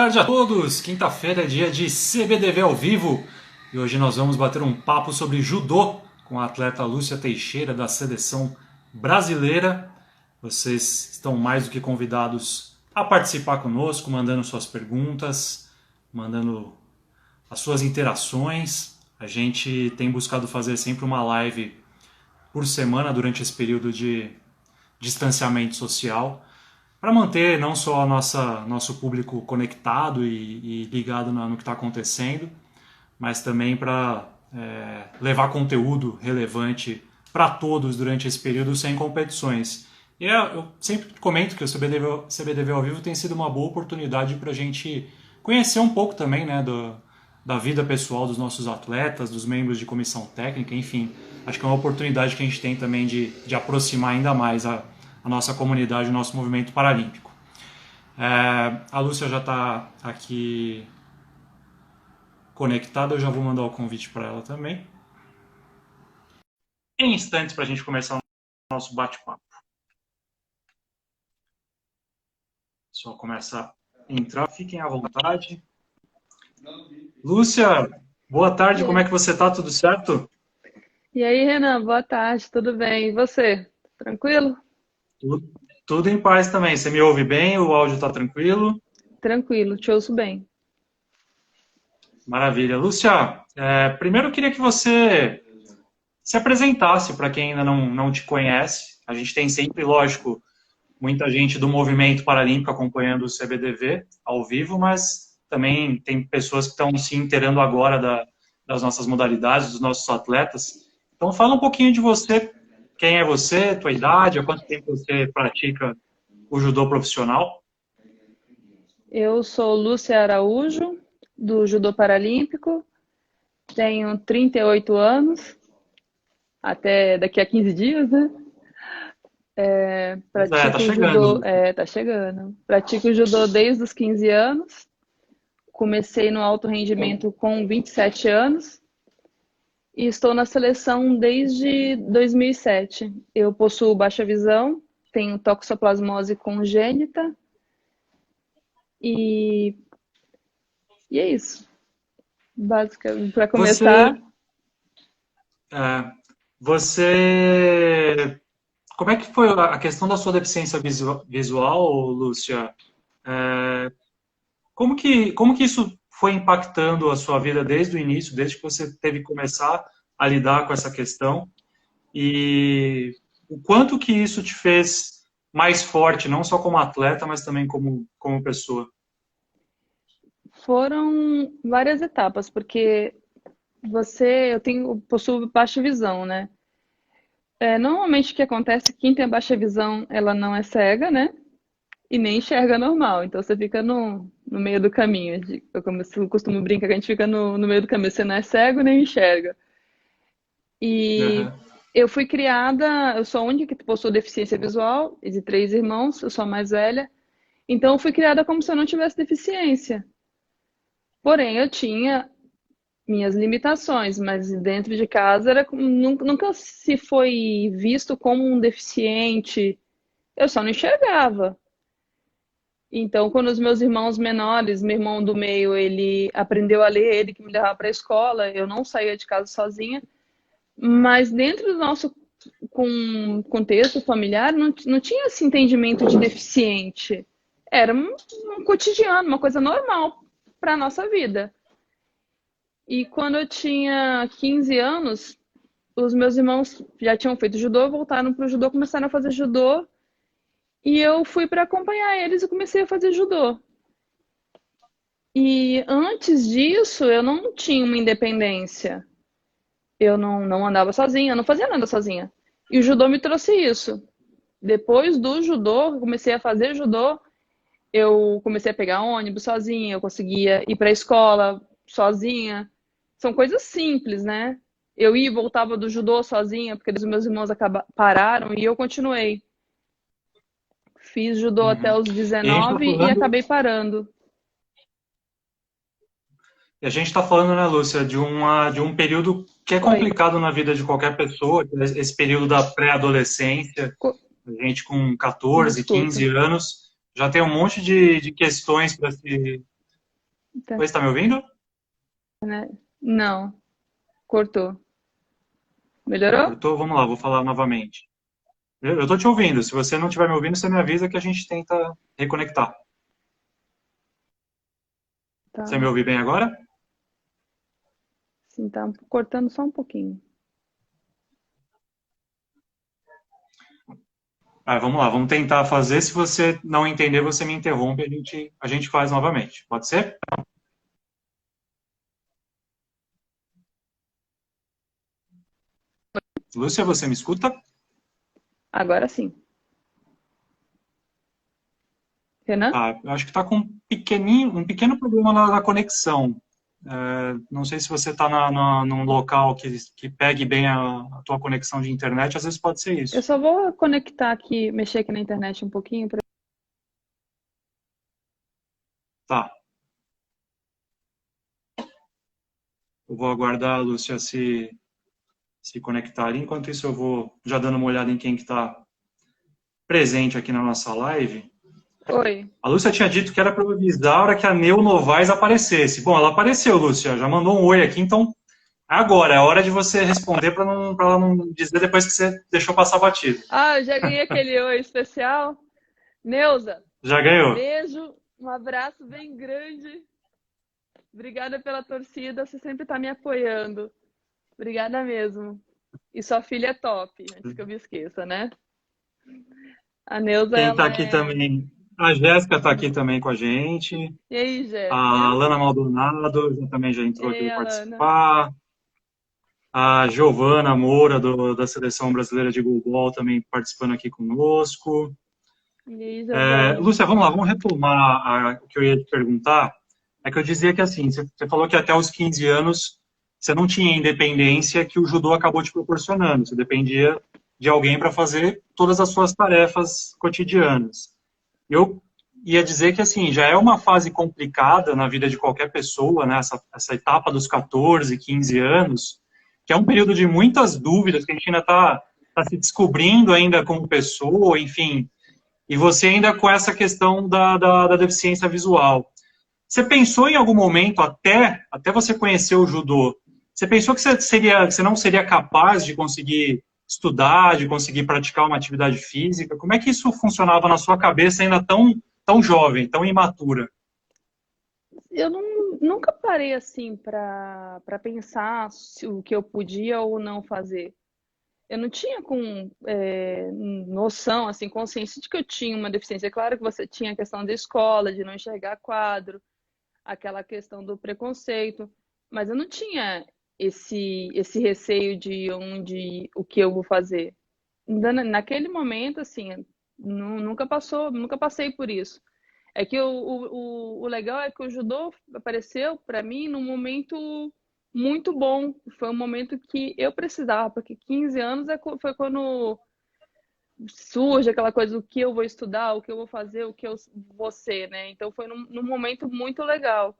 Boa tarde a todos! Quinta-feira é dia de CBDV ao vivo e hoje nós vamos bater um papo sobre judô com a atleta Lúcia Teixeira da seleção brasileira. Vocês estão mais do que convidados a participar conosco, mandando suas perguntas, mandando as suas interações. A gente tem buscado fazer sempre uma live por semana durante esse período de distanciamento social, para manter não só nosso público conectado e ligado no que está acontecendo, mas também para levar conteúdo relevante para todos durante esse período sem competições. E eu sempre comento que o CBDV ao vivo tem sido uma boa oportunidade para a gente conhecer um pouco também, né, da vida pessoal dos nossos atletas, dos membros de comissão técnica, enfim. Acho que é uma oportunidade que a gente tem também de aproximar ainda mais a nossa comunidade, o nosso movimento paralímpico. A Lúcia já está aqui conectada, eu já vou mandar o convite para ela também. Em instantes para a gente começar o nosso bate-papo. Só começa a entrar, fiquem à vontade. Lúcia, boa tarde, como é que você está? Tudo certo? E aí, Renan, boa tarde, tudo bem? E você? Tranquilo? Tudo em paz também. Você me ouve bem? O áudio está tranquilo? Tranquilo, te ouço bem. Maravilha. Lúcia, primeiro eu queria que você se apresentasse para quem ainda não te conhece. A gente tem sempre, lógico, muita gente do movimento paralímpico acompanhando o CBDV ao vivo, mas também tem pessoas que estão se inteirando agora das nossas modalidades, dos nossos atletas. Então fala um pouquinho de você, quem é você, tua idade, há quanto tempo você pratica o judô profissional? Eu sou Lúcia Araújo, do Judô Paralímpico, tenho 38 anos, até daqui a 15 dias, né? Tá Pratico o judô, chegando. tá chegando. Pratico o judô desde os 15 anos, comecei no alto rendimento com 27 anos e estou na seleção desde 2007. Eu possuo baixa visão, tenho toxoplasmose congênita e E é isso. Basicamente, para Você, começar, é, você, como é que foi a questão da sua deficiência visual, Lúcia? É, como que isso foi impactando a sua vida desde o início, desde que você teve que começar a lidar com essa questão? E o quanto que isso te fez mais forte, não só como atleta, mas também como pessoa? foram várias etapas, porque eu possuo baixa visão, né? Normalmente o que acontece é que quem tem baixa visão, ela não é cega, né? E nem enxerga normal. Então você fica no meio do caminho. Eu costumo brincar que a gente fica no meio do caminho. Você não é cego nem enxerga. E Aham. eu fui criada, eu sou a única que possui deficiência visual, e de três irmãos, eu sou a mais velha. Então eu fui criada como se eu não tivesse deficiência. Porém, eu tinha minhas limitações, mas dentro de casa nunca se foi visto como um deficiente. Eu só não enxergava. Então, quando os meus irmãos menores, meu irmão do meio, ele aprendeu a ler, ele que me levava para a escola, eu não saía de casa sozinha. Mas dentro do nosso contexto familiar, não tinha esse entendimento de deficiente. Era um cotidiano, uma coisa normal para a nossa vida. E quando eu tinha 15 anos, os meus irmãos já tinham feito judô, voltaram para o judô, começaram a fazer judô. E eu fui para acompanhar eles e comecei a fazer judô. E antes disso, eu não tinha uma independência. Eu não andava sozinha, eu não fazia nada sozinha. E o judô me trouxe isso. Depois do judô, eu comecei a fazer judô, eu comecei a pegar ônibus sozinha, eu conseguia ir para a escola sozinha. São coisas simples, né? Eu ia e voltava do judô sozinha, porque os meus irmãos pararam e eu continuei. Fiz judô até Uhum. os E a gente está 19 e falando acabei parando. E a gente está falando, né, Lúcia, de um período que é Oi. complicado na vida de qualquer pessoa, esse período da pré-adolescência. A gente com Não 14, escuto. 15 anos já tem um monte de questões para Tá, Oi, está me ouvindo? né? Não, cortou. Melhorou? Cortou? Vamos lá, vou falar novamente. Eu tô te ouvindo. Se você não estiver me ouvindo, você me avisa que a gente tenta reconectar. Você Tá. me ouve bem agora? Sim, tá cortando só um pouquinho. Ah, vamos lá, vamos tentar fazer. Se você não entender, você me interrompe, a gente faz novamente. Pode ser? Lúcia, você me escuta? Agora sim. Renan? Ah, eu acho que está com um pequeno problema na conexão. Não sei se você está num local que pegue bem a tua conexão de internet, às vezes pode ser Eu isso. só vou conectar aqui, mexer aqui na internet um pouquinho. Tá, eu vou aguardar a Lúcia se conectar ali. Enquanto isso, eu vou já dando uma olhada em quem que está presente aqui na nossa live. Oi. A Lúcia tinha dito que era para eu avisar a hora que a Neu Novaes aparecesse. Bom, ela apareceu, Lúcia, já mandou um oi aqui, então agora é a hora de você responder para ela não dizer depois que você deixou passar batido. Ah, eu já ganhei aquele oi especial. Neuza, Já ganhou. beijo, um abraço bem grande. Obrigada pela torcida, você sempre tá me apoiando. Obrigada mesmo. E sua filha é top, antes que eu me esqueça, né? A Neuza, Quem está ela aqui é. também, a Jéssica está aqui também com a gente. E aí, A Jéssica? Alana Maldonado também já E entrou aqui aí, para Alana? participar. A Giovana Moura, da Seleção Brasileira de Goalball, também participando aqui conosco. E aí, Giovana? Lúcia, vamos lá, vamos retomar o que eu ia te perguntar. É que eu dizia que, assim, você falou que até os 15 anos você não tinha a independência que o judô acabou te proporcionando. Você dependia de alguém para fazer todas as suas tarefas cotidianas. Eu ia dizer que, assim, já é uma fase complicada na vida de qualquer pessoa, né? Essa etapa dos 14, 15 anos, que é um período de muitas dúvidas, que a gente ainda está se descobrindo ainda como pessoa, enfim, e você ainda com essa questão da deficiência visual. Você pensou em algum momento, até você conhecer o judô, você pensou que você não seria capaz de conseguir estudar, de conseguir praticar uma atividade física? Como é que isso funcionava na sua cabeça ainda tão jovem, tão imatura? Eu nunca parei assim para pensar o que eu podia ou não fazer. Eu não tinha noção, assim, consciência de que eu tinha uma deficiência. É claro que você tinha a questão da escola, de não enxergar quadro, aquela questão do preconceito, mas eu não tinha esse receio de o que eu vou fazer. Naquele momento, assim, nunca passei por isso. É que o legal é que o judô apareceu para mim num momento muito bom. Foi um momento que eu precisava, porque 15 anos foi quando surge aquela coisa do que eu vou estudar, o que eu vou fazer, o que eu vou ser, né? Então foi num momento muito legal.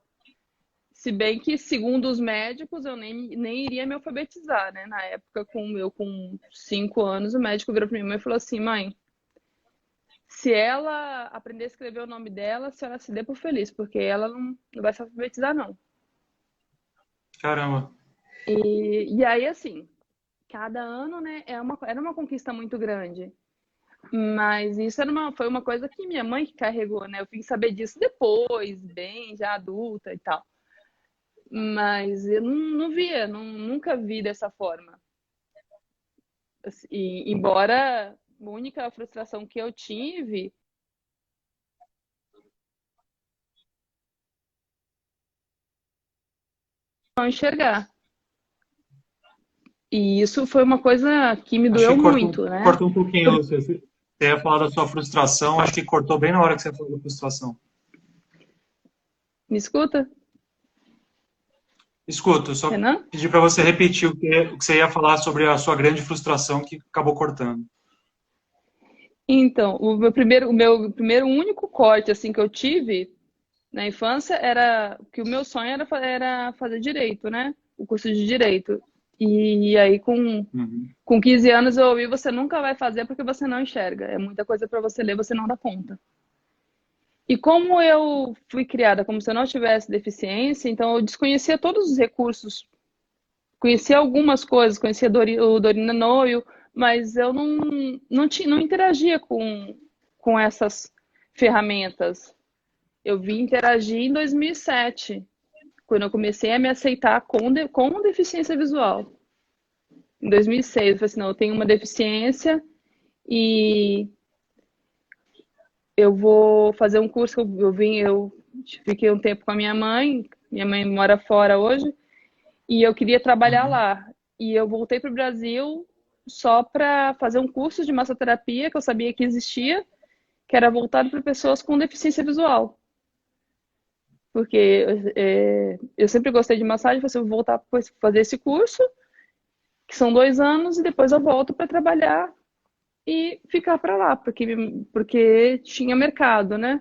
Se bem que, segundo os médicos, eu nem iria me alfabetizar, né? Na época, com 5 anos, o médico virou para minha mãe e falou assim: mãe, se ela aprender a escrever o nome dela, a senhora se dê por feliz, porque ela não vai se alfabetizar, não. Caramba. E aí, assim, cada ano, né, era uma conquista muito grande. Mas isso foi uma coisa que minha mãe que carregou, né? Eu fui saber disso depois, bem, já adulta e tal. Mas eu não via, nunca vi dessa forma. E, embora a única frustração que eu tive não enxergar. E isso foi uma coisa que me Acho doeu que muito, né? cortou um pouquinho, Lúcia. Você ia falar da sua frustração, acho que cortou bem na hora que você falou da frustração. Me escuta, Escuta, eu só Renan? pedi para você repetir o que você ia falar sobre a sua grande frustração que acabou cortando. Então, o meu primeiro único corte assim que eu tive na infância era que o meu sonho era fazer direito, né? O curso de direito. E aí Uhum. com 15 anos eu ouvi você nunca vai fazer porque você não enxerga. É muita coisa para você ler, você não dá conta. E como eu fui criada como se eu não tivesse deficiência, então eu desconhecia todos os recursos. Conhecia algumas coisas, conhecia o Dorina Noio, mas eu não interagia com essas ferramentas. Eu vim interagir em 2007, quando eu comecei a me aceitar com deficiência visual. Em 2006, eu falei assim, não, eu tenho uma deficiência e eu vou fazer um curso que eu fiquei um tempo com a minha mãe mora fora hoje, e eu queria trabalhar Uhum. lá. E eu voltei para o Brasil só para fazer um curso de massoterapia que eu sabia que existia, que era voltado para pessoas com deficiência visual. Porque eu sempre gostei de massagem, falei assim, eu vou voltar para fazer esse curso, que são 2 anos, e depois eu volto para trabalhar e ficar para lá, porque tinha mercado, né?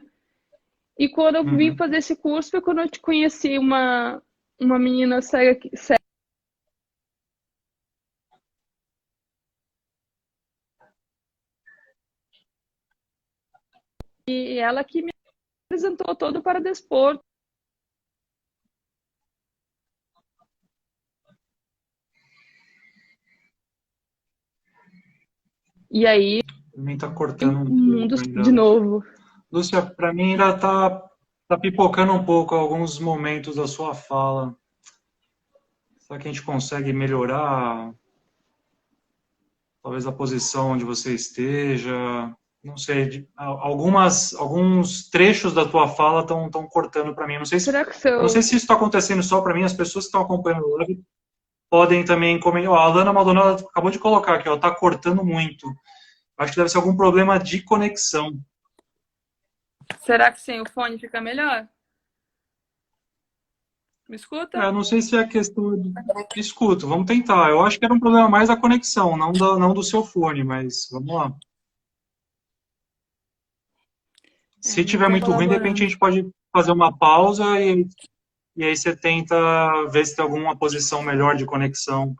E quando eu vim Uhum. fazer esse curso foi quando eu te conheci uma menina cega, e ela que me apresentou todo o Paradesporto. E aí, Também tá cortando um o mundo pouco de ainda. novo. Lúcia, para mim ainda tá pipocando um pouco alguns momentos da sua fala. Será que a gente consegue melhorar, talvez a posição onde você esteja? Não sei, alguns trechos da tua fala estão cortando para mim. Será que o Eu não sei seu. se isso está acontecendo só para mim, as pessoas que estão acompanhando o live podem também comentar. Ó, a Alana Maldonado acabou de colocar aqui, ó, tá cortando muito. Acho que deve ser algum problema de conexão. Será que sem o fone fica melhor? Me escuta? Eu não sei se é questão de. Escuto, vamos tentar. Eu acho que era um problema mais da conexão, não do seu fone, mas vamos lá. É, Se não tiver tá muito ruim, de repente a colaborando. gente pode fazer uma pausa e aí você tenta ver se tem alguma posição melhor de conexão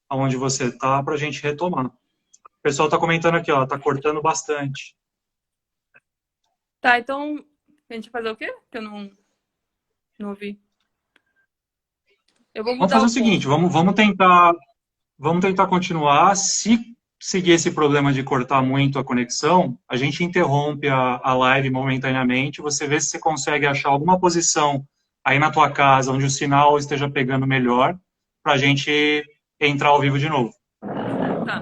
aonde você está para a gente retomar. O pessoal está comentando aqui, ó, tá cortando bastante. Tá, então a gente vai fazer o quê? Que eu não ouvi. Eu vou Vamos mudar fazer o o seguinte, fone. vamos tentar continuar. Se seguir esse problema de cortar muito a conexão, a gente interrompe a live momentaneamente. Você vê se você consegue achar alguma posição aí na tua casa onde o sinal esteja pegando melhor para a gente entrar ao vivo de novo, Tá,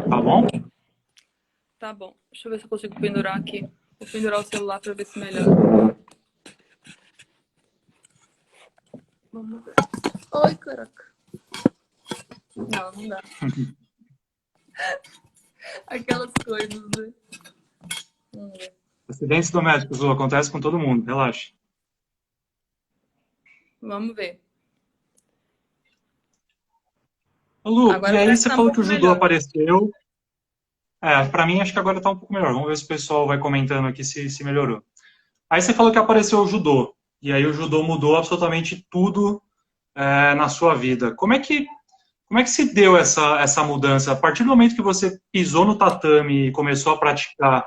tá bom? tá bom. Deixa eu ver se eu consigo pendurar aqui. Vou pendurar o celular pra ver se melhora. Vamos ver. Oi, caraca. Não, não dá. Aquelas coisas, né? Vamos ver. Acidentes domésticos, Lu, acontece com todo mundo, relaxa. Vamos ver. Ô, Lu, e Agora aí parece que você tá um falou que o pouco judô melhor. apareceu. Para mim acho que agora tá um pouco melhor. Vamos ver se o pessoal vai comentando aqui se melhorou. Aí você falou que apareceu o judô. E aí o judô mudou absolutamente tudo na sua vida. Como é que se deu essa mudança? A partir do momento que você pisou no tatame e começou a praticar,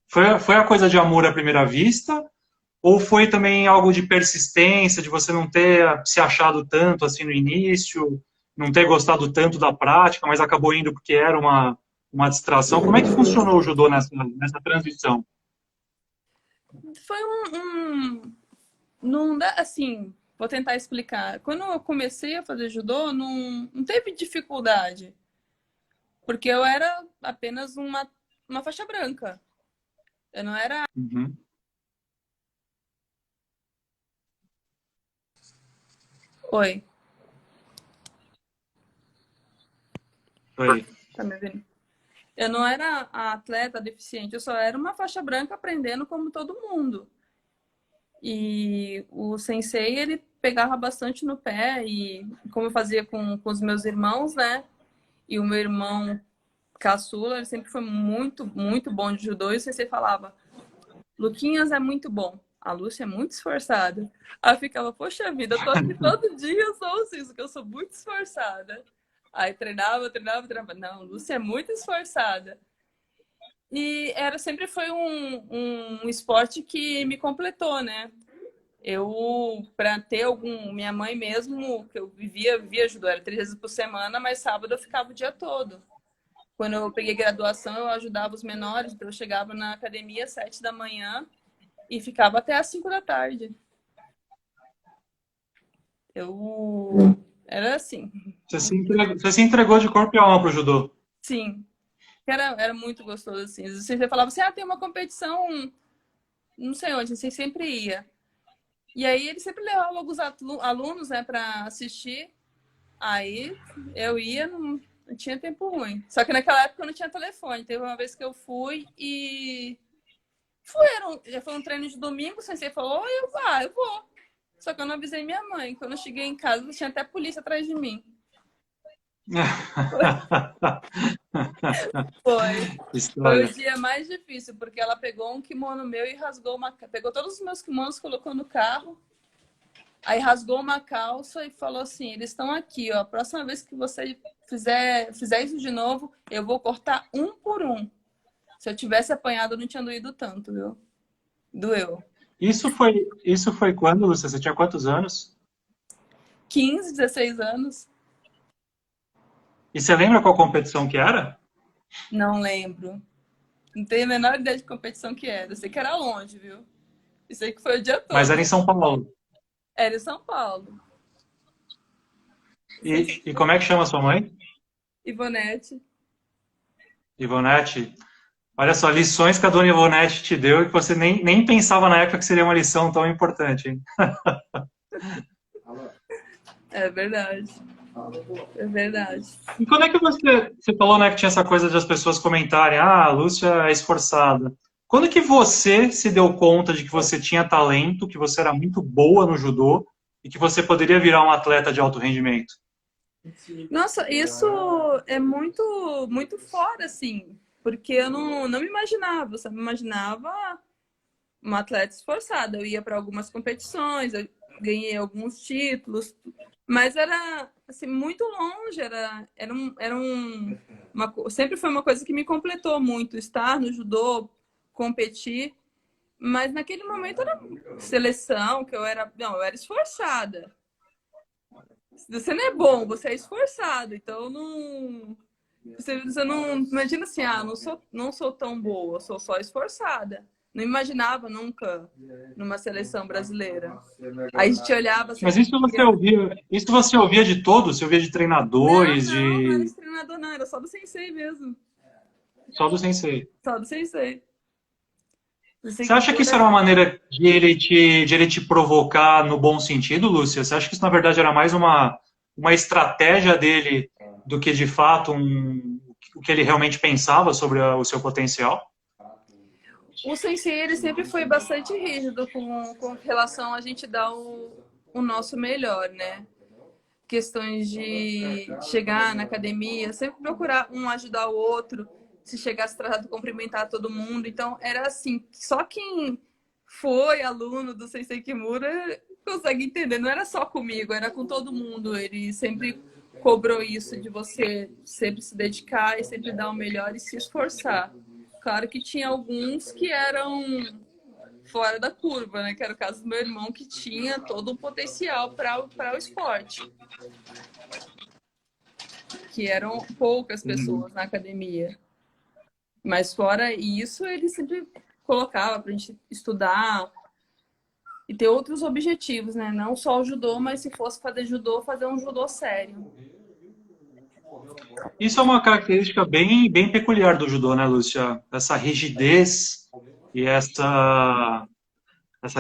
foi a coisa de amor à primeira vista? Ou foi também algo de persistência, de você não ter se achado tanto assim no início, não ter gostado tanto da prática, mas acabou indo porque era uma distração? Como é que funcionou o judô nessa transição? Foi não dá, assim, vou tentar explicar. Quando eu comecei a fazer judô, não teve dificuldade. Porque eu era apenas uma faixa branca. Eu não era. Uhum. Oi, Foi. tá me ouvindo? Eu não era a atleta deficiente, eu só era uma faixa branca aprendendo como todo mundo. E o sensei, ele pegava bastante no pé, e como eu fazia com os meus irmãos, né? E o meu irmão caçula, ele sempre foi muito, muito bom de judô, e o sensei falava: Luquinhas é muito bom, a Lúcia é muito esforçada. Aí eu ficava, poxa vida, eu tô aqui todo dia, eu sou assim, porque eu sou muito esforçada. Aí treinava. Não, Lúcia é muito esforçada. E sempre foi um esporte que me completou, né? Para ter minha mãe mesmo, que eu vivia judô, era 3 vezes por semana, mas sábado eu ficava o dia todo. Quando eu peguei graduação, eu ajudava os menores, então eu chegava na academia às 7 da manhã e ficava até às 5 da tarde. Era assim, Você se entregou de corpo e alma pro judô. sim. Era muito gostoso, assim. Você falava assim, tem uma competição, não sei onde, assim, sempre ia. E aí ele sempre levava alguns alunos, né, para assistir. Aí eu ia, não tinha tempo ruim. Só que naquela época eu não tinha telefone. Teve uma vez que eu fui e foi um treino de domingo, o sensei falou, eu vou. Só que eu não avisei minha mãe. Quando eu cheguei em casa, tinha até polícia atrás de mim. Foi. Foi o História. dia mais difícil, porque ela pegou um kimono meu e rasgou pegou todos os meus kimonos, colocou no carro, aí rasgou uma calça e falou assim: eles estão aqui, ó. A próxima vez que você fizer isso de novo, eu vou cortar um por um. Se eu tivesse apanhado, não tinha doído tanto, viu? Doeu. Isso foi quando, Lúcia? Você tinha quantos anos? 15, 16 anos? E você lembra qual competição que era? Não lembro. Não tenho a menor ideia de competição que era. Eu sei que era longe, viu? Eu sei que foi o dia Mas era todo. em São Paulo. Era em São Paulo. Não sei se E como é que chama sua mãe? Ivonete. Ivonete. Olha só, lições que a dona Ivonete te deu e que você nem pensava na época que seria uma lição tão importante, hein? É verdade. É verdade. E quando é que você falou, né, que tinha essa coisa de as pessoas comentarem, a Lúcia é esforçada. Quando que você se deu conta de que você tinha talento, que você era muito boa no judô e que você poderia virar um atleta de alto rendimento? Nossa, isso é muito, muito fora, assim. Porque eu não me imaginava. Eu só me imaginava uma atleta esforçada. Eu ia para algumas competições, eu ganhei alguns títulos, mas era assim muito longe. Sempre foi uma coisa que me completou muito, estar no judô, competir. Mas naquele momento era seleção, que eu era esforçada. Você não é bom, você é esforçado. Então você não imagina assim, não sou tão boa, sou só esforçada. Não imaginava nunca numa seleção brasileira. Aí a gente olhava assim, a Mas gente via... isso você ouvia de todos? Você ouvia de treinadores, Não era de esse treinador, não, era só do sensei mesmo. só do sensei? Só do sensei. Sensei Você acha que isso Kimura. era uma maneira de ele te provocar no bom sentido, Lúcia? Você acha que isso, na verdade, era mais uma estratégia dele do que, de fato, o que ele realmente pensava sobre o seu potencial? O sensei, ele sempre foi bastante rígido com relação a gente dar o nosso melhor, né? Questões de chegar na academia, sempre procurar um ajudar o outro, se chegasse atrasado, cumprimentar todo mundo. Então, era assim, só quem foi aluno do Sensei Kimura consegue entender. Não era só comigo, era com todo mundo. Ele sempre cobrou isso de você sempre se dedicar e sempre dar o melhor e se esforçar. Claro que tinha alguns que eram fora da curva, né? Que era o caso do meu irmão, que tinha todo o potencial para o esporte, que eram poucas Uhum. pessoas na academia. Mas fora isso, ele sempre colocava para a gente estudar e ter outros objetivos, né? Não só o judô, mas se fosse fazer judô, fazer um judô sério. Isso é uma característica bem peculiar do judô, né, Lúcia? Essa rigidez e essa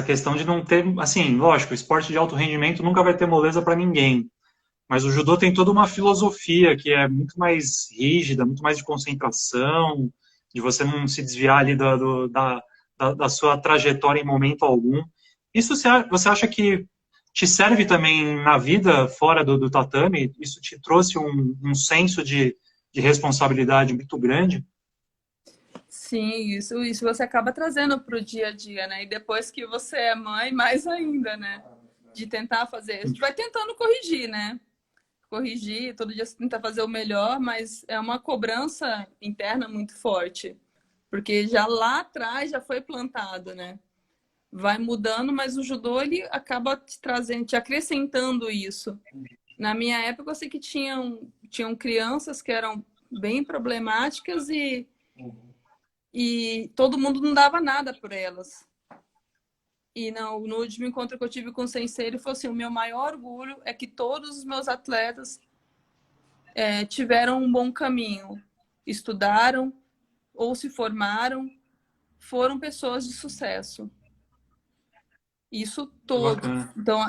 questão de não ter, assim, lógico, o esporte de alto rendimento nunca vai ter moleza para ninguém, mas o judô tem toda uma filosofia que é muito mais rígida, muito mais de concentração, de você não se desviar ali da sua trajetória em momento algum. Isso você acha que te serve também na vida fora do tatame? Isso te trouxe um senso de responsabilidade muito grande? Sim, isso você acaba trazendo para o dia a dia, né? E depois que você é mãe, mais ainda, né? De tentar fazer. A gente vai tentando corrigir, né? Corrigir, todo dia você tenta fazer o melhor, mas é uma cobrança interna muito forte. Porque já lá atrás já foi plantado, né? Vai mudando, mas o judô ele acaba te trazendo, te acrescentando isso. Na minha época, eu sei que tinham crianças que eram bem problemáticas e todo mundo não dava nada por elas. E no último encontro que eu tive com o sensei, ele falou assim, o meu maior orgulho é que todos os meus atletas tiveram um bom caminho. Estudaram ou se formaram, foram pessoas de sucesso. Isso Que todo. bacana. Então,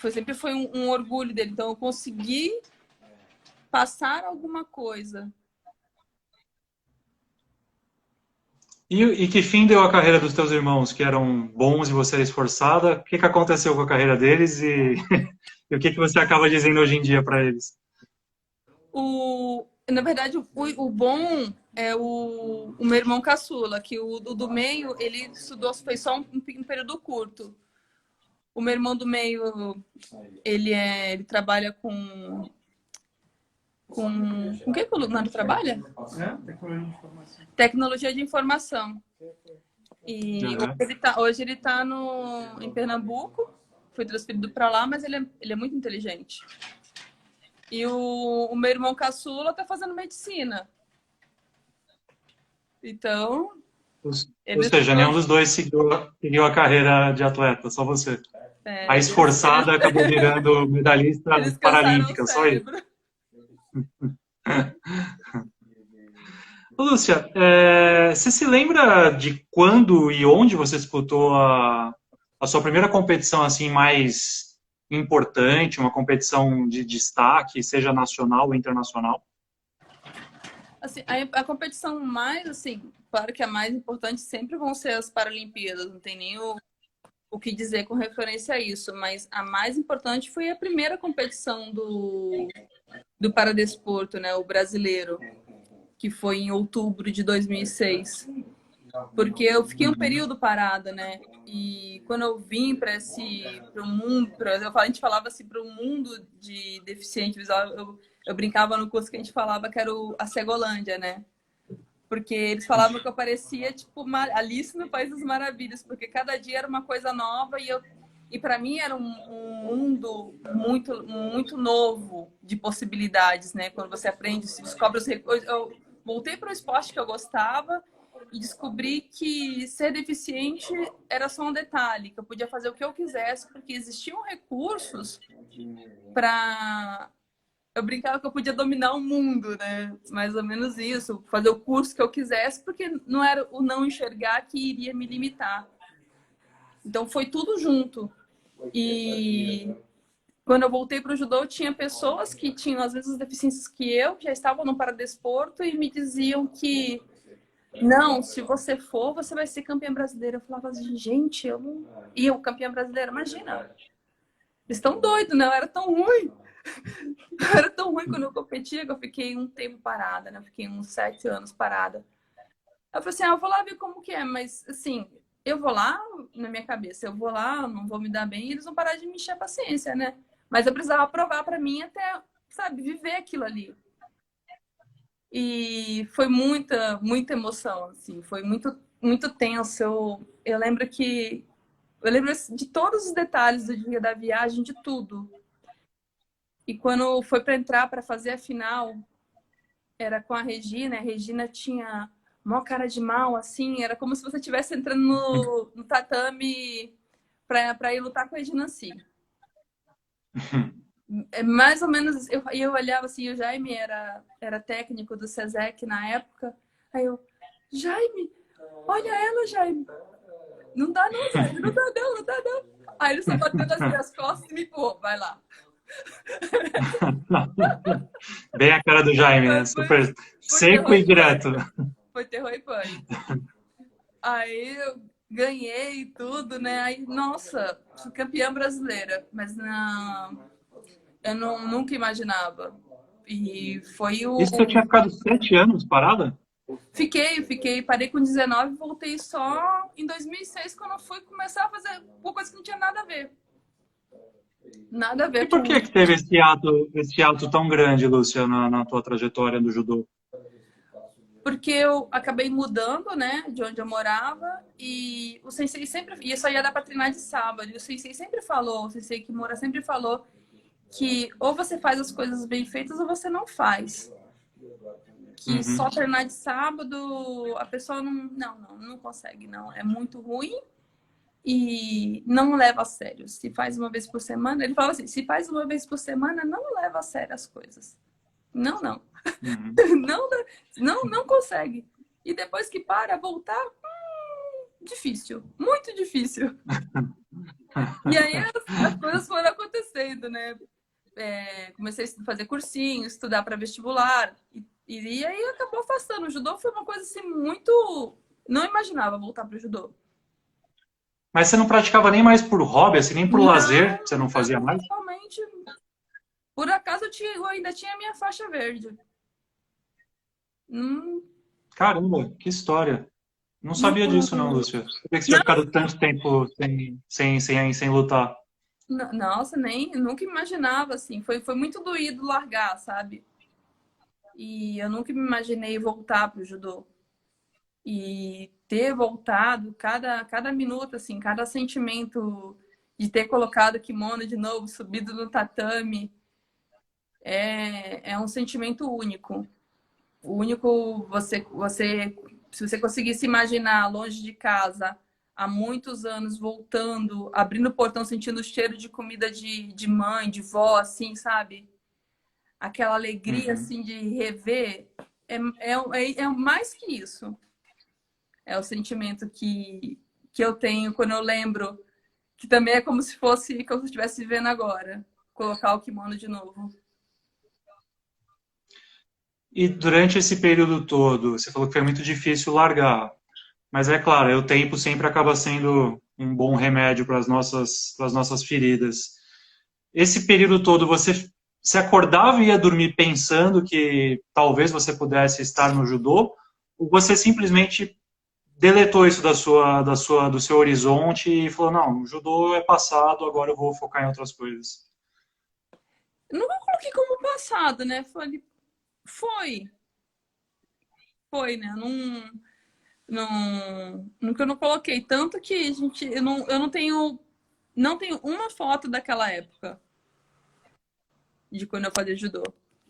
sempre foi um orgulho dele. Então, eu consegui passar alguma coisa. E que fim deu a carreira dos teus irmãos, que eram bons e você era esforçada? O que que aconteceu com a carreira deles e o que que você acaba dizendo hoje em dia para eles? Na verdade, o bom é o meu irmão caçula, que o do meio, ele estudou, foi só um período curto. O meu irmão do meio, ele trabalha com que o Leonardo trabalha? Tecnologia de informação. Tecnologia de informação. E Uhum. hoje ele tá em Pernambuco, foi transferido para lá, mas ele é muito inteligente. E o meu irmão caçula tá fazendo medicina. Então, Ou seja, nenhum dos dois seguiu a carreira de atleta, só você. A esforçada acabou virando medalhista eles cansaram o paralímpica, só isso. cérebro. Ô, Lúcia, você se lembra de quando e onde você disputou a sua primeira competição assim mais importante, uma competição de destaque, seja nacional ou internacional? Assim, a competição mais, assim, claro que a mais importante sempre vão ser as Paralimpíadas, não tem nem o que dizer com referência a isso, mas a mais importante foi a primeira competição do Paradesporto, né, o brasileiro, que foi em outubro de 2006. Porque eu fiquei um período parada, né? E quando eu vim para o mundo, a gente falava assim, para o mundo de deficiente visual, eu brincava no curso que a gente falava que era a Cegolândia, né? Porque eles falavam que eu parecia tipo Alice no País das Maravilhas, porque cada dia era uma coisa nova e para mim era um mundo muito muito novo de possibilidades, né? Quando você aprende, se descobre os recursos. Eu voltei para o esporte que eu gostava e descobri que ser deficiente era só um detalhe, que eu podia fazer o que eu quisesse, porque existiam recursos para... Eu brincava que eu podia dominar o mundo, né? Mais ou menos isso, fazer o curso que eu quisesse, porque não era o não enxergar que iria me limitar. Então foi tudo junto. E quando eu voltei para o judô, tinha pessoas que tinham as mesmas deficiências que eu, que já estavam no paradesporto e me diziam que não, se você for, você vai ser campeã brasileira. Eu falava assim, gente, eu não... E eu, campeã brasileira, imagina. Eles estão doidos, né? Eu era tão ruim. Eu era tão ruim quando eu competia que eu fiquei um tempo parada, né? Eu fiquei uns 7 anos parada. Eu falei assim, eu vou lá ver como que é. Mas, assim, eu vou lá, na minha cabeça, eu vou lá, não vou me dar bem, e eles vão parar de me encher a paciência, né? Mas eu precisava provar pra mim até, sabe, viver aquilo ali. E foi muita, muita emoção, assim, foi muito, muito tenso. Eu lembro de todos os detalhes do dia da viagem, de tudo. E quando foi para entrar para fazer a final, era com a Regina tinha uma cara de mal, assim, era como se você estivesse entrando no tatame para ir lutar com a Regina Si. É mais ou menos, eu olhava assim, o Jaime era técnico do SESEC na época, aí eu, Jaime, olha ela, Jaime, não dá não, Jaime, não dá não, não dá não. Aí ele só bateu nas minhas costas e me pô, vai lá. Bem a cara do Jaime, né? Super seco e direto. Foi terror e pânico. Aí eu ganhei tudo, né? Aí, nossa, fui campeã brasileira, mas não... Eu nunca imaginava. E foi o... Isso que eu tinha ficado 7 anos parada? Fiquei, parei com 19 e voltei só em 2006, quando eu fui começar a fazer uma coisa que não tinha nada a ver. Nada a ver E por com... que teve esse ato tão grande, Lúcia, na tua trajetória do judô? porque eu acabei mudando, né, de onde eu morava, e o sensei sempre, e eu só ia dar para treinar de sábado, e o sensei sempre falou, o sensei Kimura sempre falou que ou você faz as coisas bem feitas ou você não faz. Que só treinar de sábado, a pessoa não consegue, não. É muito ruim e não leva a sério. Se faz uma vez por semana, ele fala assim, se faz uma vez por semana, não leva a sério as coisas. Não. Uhum. Não consegue. E depois que para, voltar, difícil. Muito difícil. E aí as coisas foram acontecendo, né? Comecei a fazer cursinho, estudar para vestibular. E aí acabou afastando. O judô foi uma coisa assim muito... Não imaginava voltar para o judô. Mas você não praticava nem mais por hobby, assim, nem por lazer? Você não fazia mais? Realmente, por acaso eu ainda tinha a minha faixa verde. Caramba, que história. Não Não, sabia disso não, Lúcia. Por que você tinha ficado tanto tempo sem lutar? nossa, nunca imaginava, assim. Foi muito doído largar, sabe? E eu nunca me imaginei voltar pro judô. E ter voltado, cada minuto, assim, cada sentimento de ter colocado o kimono de novo, subido no tatame, é um sentimento único. O único, se você conseguir se imaginar longe de casa, há muitos anos, voltando, abrindo o portão, sentindo o cheiro de comida de mãe, de vó, assim, sabe? Aquela alegria, assim, de rever, é mais que isso. É o sentimento que eu tenho quando eu lembro, que também é como se fosse que eu estivesse vivendo agora. Colocar o kimono de novo. E durante esse período todo, você falou que foi muito difícil largar. Mas é claro, o tempo sempre acaba sendo um bom remédio para as nossas feridas. Esse período todo, você se acordava e ia dormir pensando que talvez você pudesse estar no judô? Ou você simplesmente deletou isso do seu horizonte e falou, não, o judô é passado, agora eu vou focar em outras coisas? Eu não coloquei como passado, né? Foi. Foi, né? Nunca eu não coloquei. Tanto que eu não tenho uma foto daquela época de quando eu fazia judô.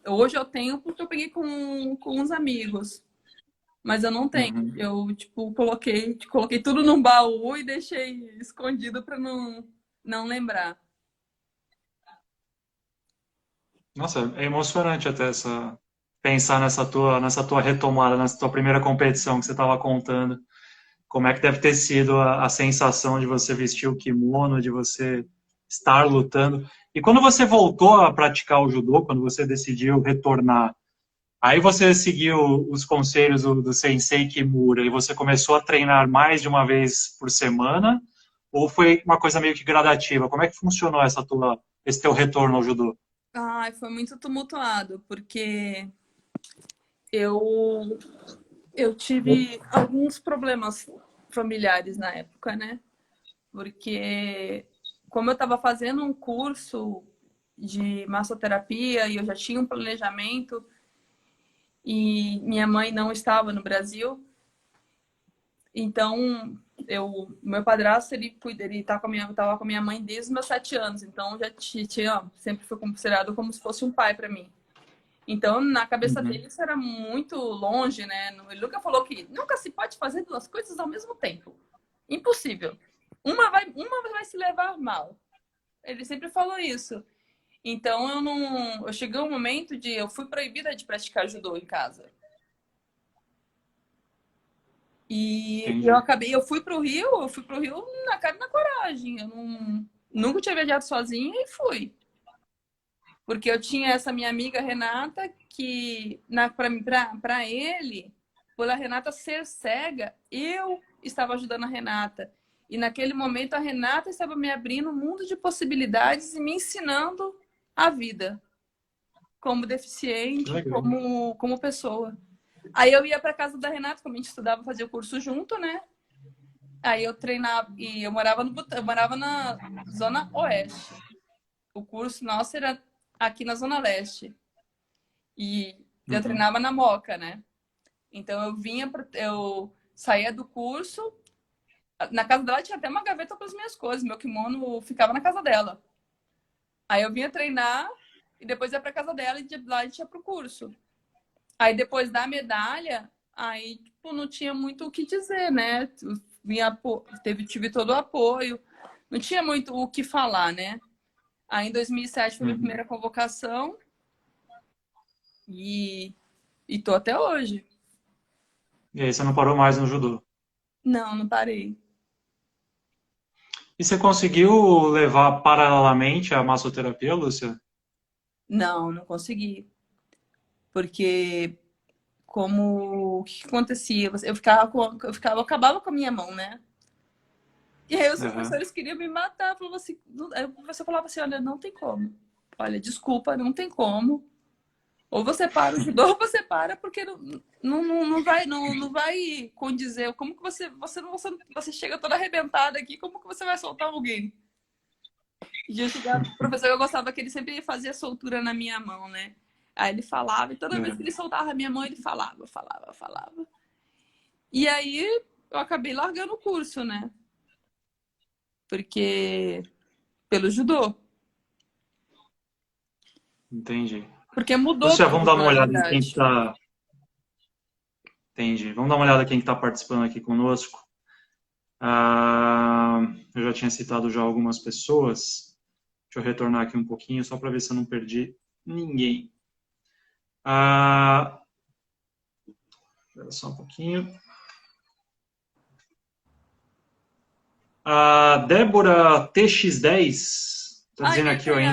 Hoje eu tenho porque eu peguei com uns amigos. Mas eu não tenho. Uhum. Eu, tipo, coloquei tudo num baú e deixei escondido para não lembrar. Nossa, é emocionante até pensar nessa tua retomada, nessa tua primeira competição que você estava contando. Como é que deve ter sido a sensação de você vestir o kimono, de você estar lutando. E quando você voltou a praticar o judô, quando você decidiu retornar, aí você seguiu os conselhos do Sensei Kimura e você começou a treinar mais de uma vez por semana? Ou foi uma coisa meio que gradativa? Como é que funcionou esse teu retorno ao judô? Ai, foi muito tumultuado, porque eu, eu tive alguns problemas familiares na época, né? Porque como eu estava fazendo um curso de massoterapia e eu já tinha um planejamento e minha mãe não estava no Brasil, então meu padrasto ele tava com a minha mãe desde os meus 7 anos, então já tinha sempre foi considerado como se fosse um pai para mim. Então, na cabeça Uhum. dele, isso era muito longe, né? Ele nunca falou que nunca se pode fazer duas coisas ao mesmo tempo. Impossível. Uma vai se levar mal. Ele sempre falou isso. Então, eu cheguei um momento eu fui proibida de praticar judô em casa. E Entendi. eu fui pro Rio na cara e na coragem. Nunca tinha viajado sozinha e fui. Porque eu tinha essa minha amiga Renata que, para ele, por a Renata ser cega, eu estava ajudando a Renata. E naquele momento a Renata estava me abrindo um mundo de possibilidades e me ensinando a vida como Que deficiente, legal. como pessoa. Aí eu ia para casa da Renata, como a gente estudava, fazia o curso junto, né? Aí eu treinava e eu morava na zona oeste. O curso nosso era aqui na zona leste. E eu Uhum. treinava na Moca, né? Então eu saía do curso, na casa dela tinha até uma gaveta com as minhas coisas, meu kimono ficava na casa dela. Aí eu vinha treinar e depois ia pra casa dela e de lá a gente ia pro curso. Aí depois da medalha, aí tipo, não tinha muito o que dizer, né? Tive todo o apoio, não tinha muito o que falar, né? Aí em 2007 foi minha primeira convocação e tô até hoje. E aí você não parou mais no judô. Não, não parei. E você conseguiu levar paralelamente a massoterapia, Lúcia? Não, não consegui. Porque o que acontecia? Eu acabava com a minha mão, né? E aí os professores queriam me matar. Aí o professor falava assim, olha, não tem como. Olha, desculpa, não tem como. Ou você para o judô ou você para, porque não vai condizer. Como que você chega toda arrebentada aqui, como que você vai soltar alguém? E o professor, eu gostava que ele sempre fazia soltura na minha mão, né? Aí ele falava, e toda vez que ele soltava a minha mão, ele falava. E aí eu acabei largando o curso, né? Porque pelo judô. Entendi. Porque mudou Lúcia, pro vamos dar judô, uma na olhada em quem verdade. está. Entendi. Vamos dar uma olhada em quem está participando aqui conosco. Eu já tinha citado já algumas pessoas. Deixa eu retornar aqui um pouquinho, só para ver se eu não perdi ninguém. Espera só um pouquinho. A Débora TX10 está Ai, dizendo minha aqui, ó, cunhada.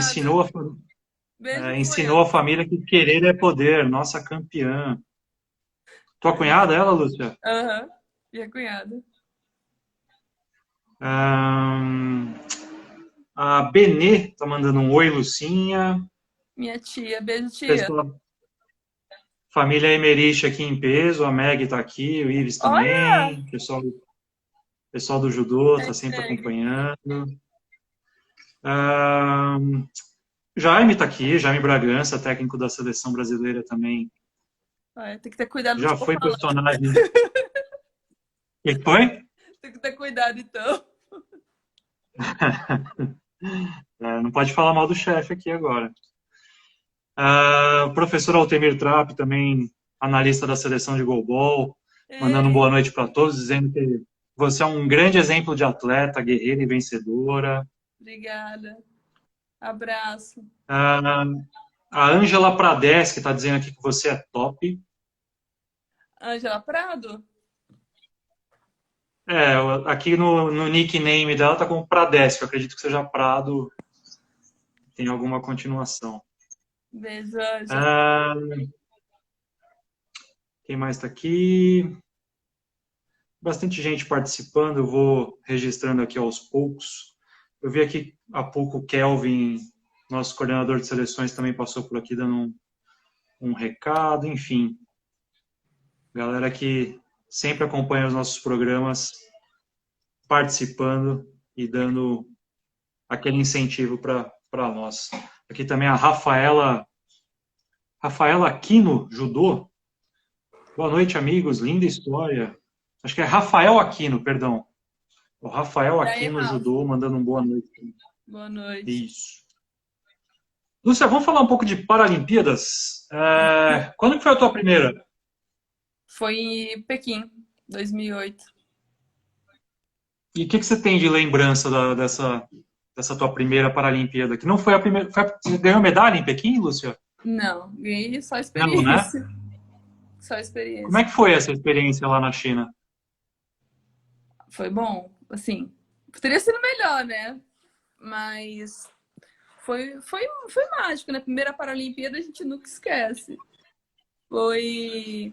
Beijo, ensinou a cunhada. família que querer é poder, nossa campeã. Tua cunhada, ela, Lúcia? Aham, minha cunhada. A Benê tá mandando um oi, Lucinha. Minha tia. Beijo, tia. Pessoal, família Emerich aqui em peso, a Meg tá aqui, o Ives Olha! também. Pessoal do judô tá sempre Hashtag. acompanhando. Jaime tá aqui, Jaime Bragança, técnico da seleção brasileira também. Tem que ter cuidado no que Já eu tô foi falando. personagem. O que foi? Tem que ter cuidado, então. Não pode falar mal do chefe aqui agora. O professor Altemir Trapp, também analista da seleção de goalball, mandando uma boa noite para todos, dizendo que você é um grande exemplo de atleta, guerreira e vencedora. Obrigada. Abraço. A Ângela Prades, que está dizendo aqui que você é top. Ângela Prado? Aqui no nickname dela tá como Prades, que eu acredito que seja Prado. Tem alguma continuação. Beijo, Ângela. Quem mais está aqui? Bastante gente participando, eu vou registrando aqui aos poucos. Eu vi aqui há pouco o Kelvin, nosso coordenador de seleções, também passou por aqui dando um recado, enfim. Galera que sempre acompanha os nossos programas, participando e dando aquele incentivo para nós. Aqui também a Rafaela Aquino, judô. Boa noite, amigos, linda história. Acho que é Rafael Aquino, perdão. O Rafael Aquino, judô, mandando um boa noite. Boa noite. Isso. Lúcia, vamos falar um pouco de Paralimpíadas. Quando que foi a tua primeira? Foi em Pequim, 2008. E o que você tem de lembrança dessa tua primeira Paralimpíada? Que não foi a primeira. Você ganhou medalha em Pequim, Lúcia? Não, ganhei só experiência. Não, né? Só experiência. Como é que foi essa experiência lá na China? Foi bom, assim, teria sido melhor, né? Mas foi mágico, né? Primeira Paralimpíada a gente nunca esquece. Pude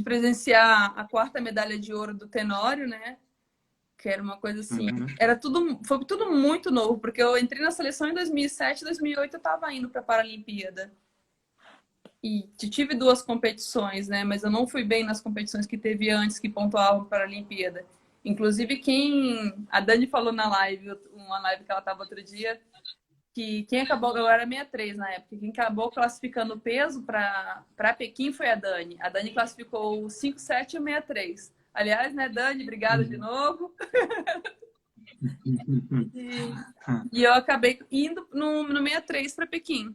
presenciar a 4ª medalha de ouro do Tenório, né? Que era uma coisa assim, foi tudo muito novo, porque eu entrei na seleção em 2007, 2008 eu estava indo para a Paralimpíada. E tive 2 competições, né? Mas eu não fui bem nas competições que teve antes, que pontuavam para a Olimpíada. Inclusive, a Dani falou na live, uma live que ela estava outro dia, que quem acabou, eu era 63 na época, quem acabou classificando o peso para Pequim foi a Dani. A Dani classificou o 57 e o 63. Aliás, né, Dani, obrigada de novo. E eu acabei indo no 63 para Pequim.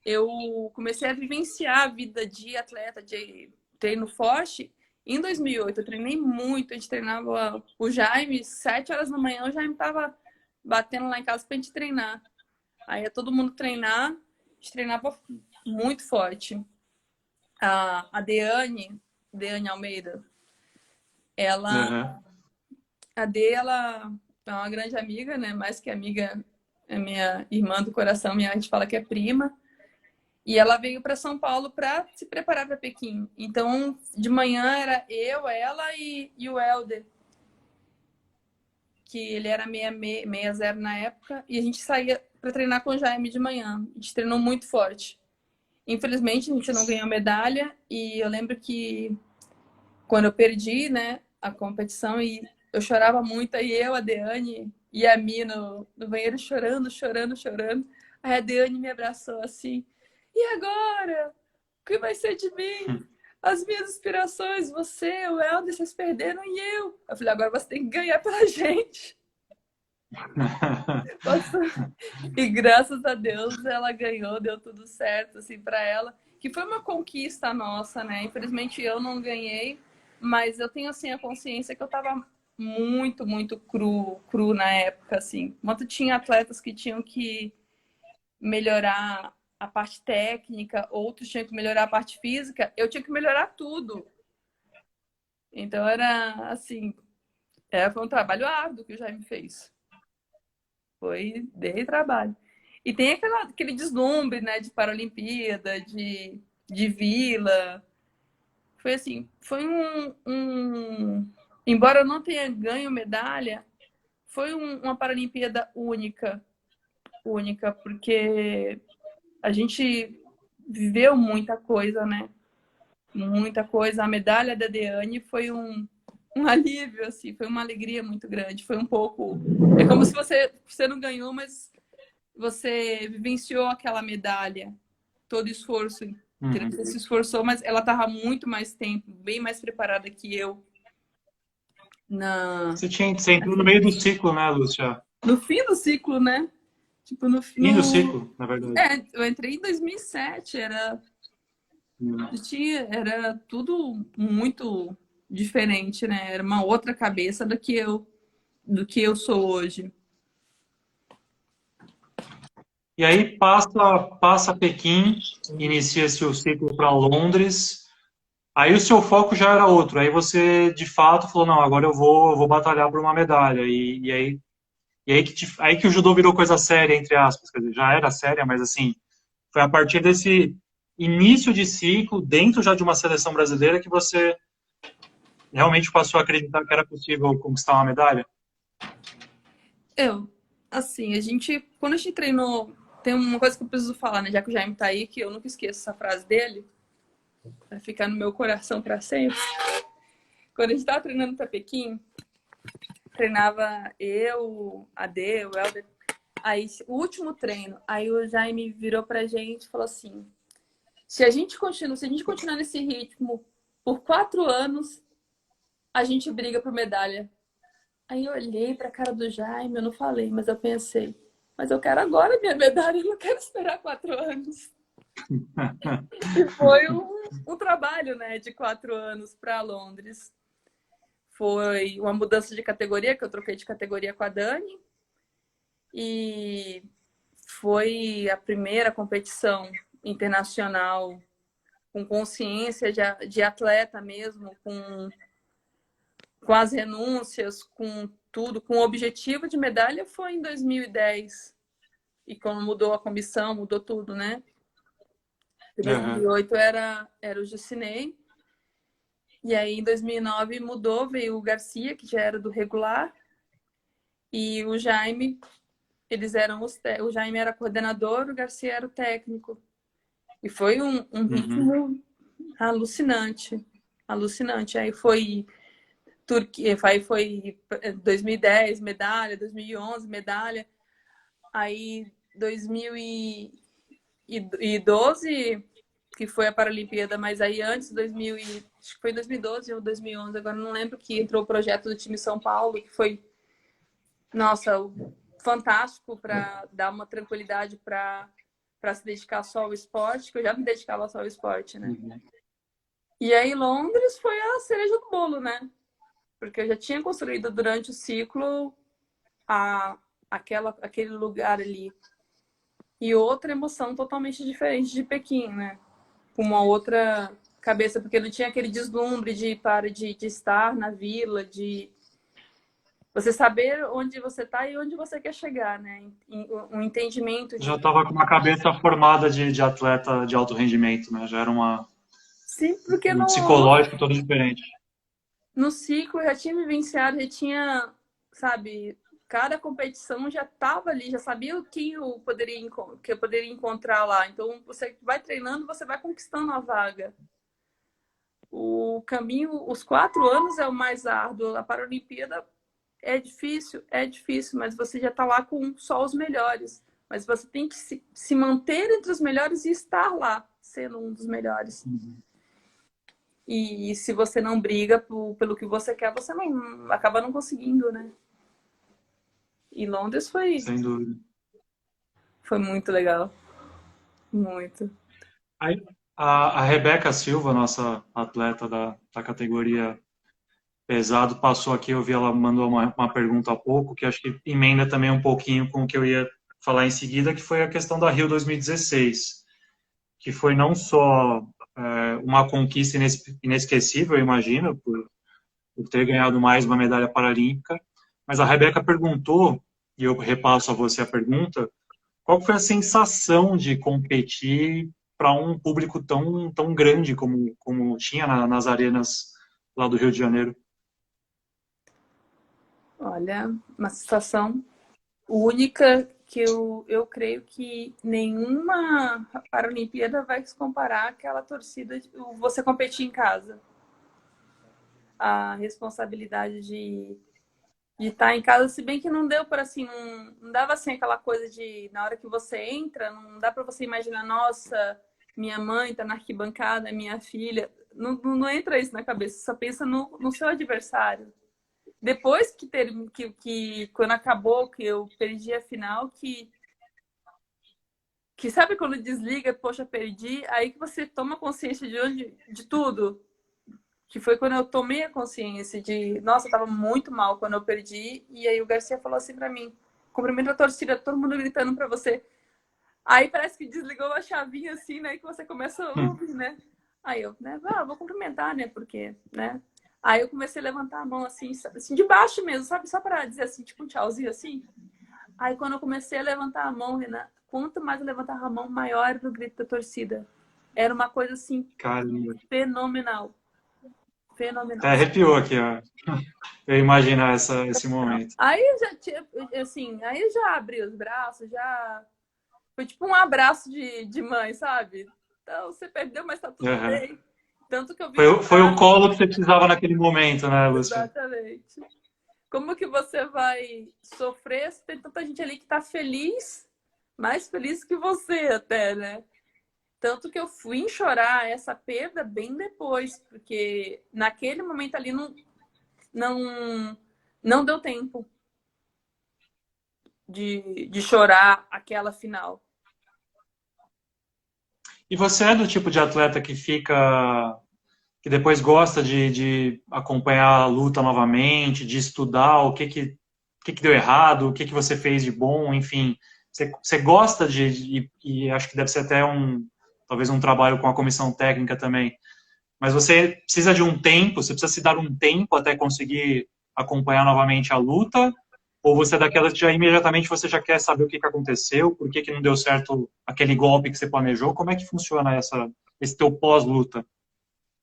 Eu comecei a vivenciar a vida de atleta, de treino forte. Em 2008, eu treinei muito. A gente treinava o Jaime, 7 horas da manhã, o Jaime estava batendo lá em casa para a gente treinar. Aí ia todo mundo treinar, a gente treinava muito forte. A Deane Almeida, ela, a D, ela é uma grande amiga, né? Mais que amiga, é minha irmã do coração, a gente fala que é prima. E ela veio para São Paulo para se preparar para Pequim. Então, de manhã era eu, ela e o Helder, que ele era 60 na época, e a gente saía para treinar com o Jaime de manhã. A gente treinou muito forte. Infelizmente, a gente não ganhou medalha, e eu lembro que quando eu perdi, né, a competição, e eu chorava muito, aí eu, a Deane e a Mi no banheiro chorando. Aí a Deane me abraçou assim, e agora? O que vai ser de mim? As minhas inspirações, você, o Helder, vocês perderam e eu. Eu falei, agora você tem que ganhar pela gente. E graças a Deus ela ganhou, deu tudo certo assim para ela, que foi uma conquista nossa, né? Infelizmente eu não ganhei, mas eu tenho assim a consciência que eu tava muito cru na época, assim. Enquanto tinha atletas que tinham que melhorar a parte técnica, outros tinham que melhorar a parte física, eu tinha que melhorar tudo. Então era assim, foi um trabalho árduo que o Jaime fez. Dei trabalho. E tem aquele deslumbre, né, de Paralimpíada, de Vila. Foi assim, foi embora eu não tenha ganho medalha, foi uma Paralimpíada única, porque a gente viveu muita coisa, né? Muita coisa. A medalha da Deane foi um alívio, assim, foi uma alegria muito grande. Foi um pouco... É como se você não ganhou, mas você vivenciou aquela medalha, todo esforço que você se esforçou, mas ela estava muito mais tempo, bem mais preparada que eu. Você entrou no meio do ciclo, né, Lúcia? No fim do ciclo, né? Tipo, Fim do ciclo, na verdade. Eu entrei em 2007, era tudo muito diferente, né? Era uma outra cabeça do que eu sou hoje. E aí passa Pequim, inicia-se o ciclo para Londres. Aí o seu foco já era outro. Aí você, de fato, falou, não, agora eu vou batalhar por uma medalha. Aí que o judô virou coisa séria, entre aspas. Quer dizer, já era séria, mas assim, foi a partir desse início de ciclo, dentro já de uma seleção brasileira, que você realmente passou a acreditar que era possível conquistar uma medalha? Assim, quando a gente treinou, tem uma coisa que eu preciso falar, né? Já que o Jaime tá aí, que eu nunca esqueço essa frase dele, vai ficar no meu coração para sempre. Quando a gente tava treinando para Pequim, treinava eu, a D, o Helder. Aí, o último treino, aí o Jaime virou pra gente e falou assim: se a gente continuar nesse ritmo por 4 anos, a gente briga por medalha. Aí eu olhei pra cara do Jaime, eu não falei, mas eu pensei, mas eu quero agora minha medalha, eu não quero esperar 4 anos. E foi um trabalho, né, de 4 anos para Londres. Foi uma mudança de categoria, que eu troquei de categoria com a Dani. E foi a primeira competição internacional com consciência de atleta mesmo, com as renúncias, com tudo, com o objetivo de medalha, foi em 2010. E quando mudou a comissão, mudou tudo, né? Em 2008 era o Jucinei. E aí, em 2009, mudou, veio o Garcia, que já era do regular, e o Jaime, o Jaime era coordenador, o Garcia era o técnico. E foi um ritmo alucinante. Aí foi Turquia, aí foi 2010, medalha, 2011, medalha. Aí 2012, que foi a Paralimpíada, mas aí antes, acho que foi 2012 ou 2011, agora não lembro, que entrou o projeto do time São Paulo, que foi, nossa, fantástico para dar uma tranquilidade para se dedicar só ao esporte, que eu já me dedicava só ao esporte, né? Uhum. E aí Londres foi a cereja do bolo, né? Porque eu já tinha construído durante o ciclo aquele lugar ali. E outra emoção totalmente diferente de Pequim, né? Com uma outra cabeça, porque não tinha aquele deslumbre de estar na vila, de você saber onde você está e onde você quer chegar, né? Um entendimento Já de... estava com uma cabeça formada de atleta de alto rendimento, né? Já era Sim, porque um psicológico todo diferente. no ciclo eu já tinha vivenciado, já tinha, sabe, cada competição já estava ali, já sabia que eu poderia encontrar lá. Então, você vai treinando, você vai conquistando a vaga. O caminho, os 4 anos é o mais árduo. A Paralimpíada é difícil, mas você já está lá com só os melhores. Mas você tem que se manter entre os melhores e estar lá, sendo um dos melhores. Uhum. E se você não briga pelo que você quer, você não acaba não conseguindo, né? E Londres Sem dúvida. foi muito legal. Muito. Aí, a Rebeca Silva, nossa atleta da categoria pesado, passou aqui, eu vi ela mandou uma pergunta há pouco, que acho que emenda também um pouquinho com o que eu ia falar em seguida, que foi a questão da Rio 2016, que foi não só uma conquista inesquecível, eu imagino, por ter ganhado mais uma medalha paralímpica, mas a Rebeca perguntou, e eu repasso a você a pergunta, qual foi a sensação de competir para um público tão grande como tinha nas arenas lá do Rio de Janeiro? Olha, uma sensação única que eu creio que nenhuma Paralimpíada vai se comparar àquela torcida de você competir em casa. A responsabilidade de estar em casa, se bem que não deu para assim, não dava assim aquela coisa de na hora que você entra, não dá para você imaginar, nossa, minha mãe está na arquibancada, minha filha. Não entra isso na cabeça, só pensa no seu adversário. Depois que quando acabou, que eu perdi a final, que sabe quando desliga, poxa, perdi, aí que você toma consciência de tudo. Que foi quando eu tomei a consciência de, nossa, eu tava muito mal quando eu perdi, e aí o Garcia falou assim pra mim, cumprimenta a torcida, todo mundo gritando pra você. Aí parece que desligou a chavinha assim, né, que você começa a ouvir, né? Aí eu, né, vou cumprimentar, né, porque, né? Aí eu comecei a levantar a mão assim de baixo mesmo, sabe? Só para dizer assim, tipo um tchauzinho assim. Aí quando eu comecei a levantar a mão, Renan, quanto mais eu levantava a mão, maior era o grito da torcida. Era uma coisa assim, Caramba. fenomenal. Até arrepiou aqui, ó. Eu imaginar esse momento. Aí eu já tinha, assim, aí eu já abri os braços, já... Foi tipo um abraço de mãe, sabe? Então, você perdeu, mas tá tudo bem. Tanto que eu vi... Foi o colo que você precisava naquele momento, né, Lúcia? Exatamente. Como que você vai sofrer se tem tanta gente ali que tá feliz, mais feliz que você até, né? Tanto que eu fui chorar essa perda bem depois, porque naquele momento ali não deu tempo de chorar aquela final. E você é do tipo de atleta que depois gosta de acompanhar a luta novamente, de estudar o que deu errado, o que você fez de bom, enfim. Você gosta e acho que deve ser até talvez um trabalho com a comissão técnica também, mas você precisa de um tempo, você precisa se dar um tempo até conseguir acompanhar novamente a luta, ou você é daquelas que já imediatamente você já quer saber o que aconteceu, por que não deu certo aquele golpe que você planejou, como é que funciona esse teu pós-luta?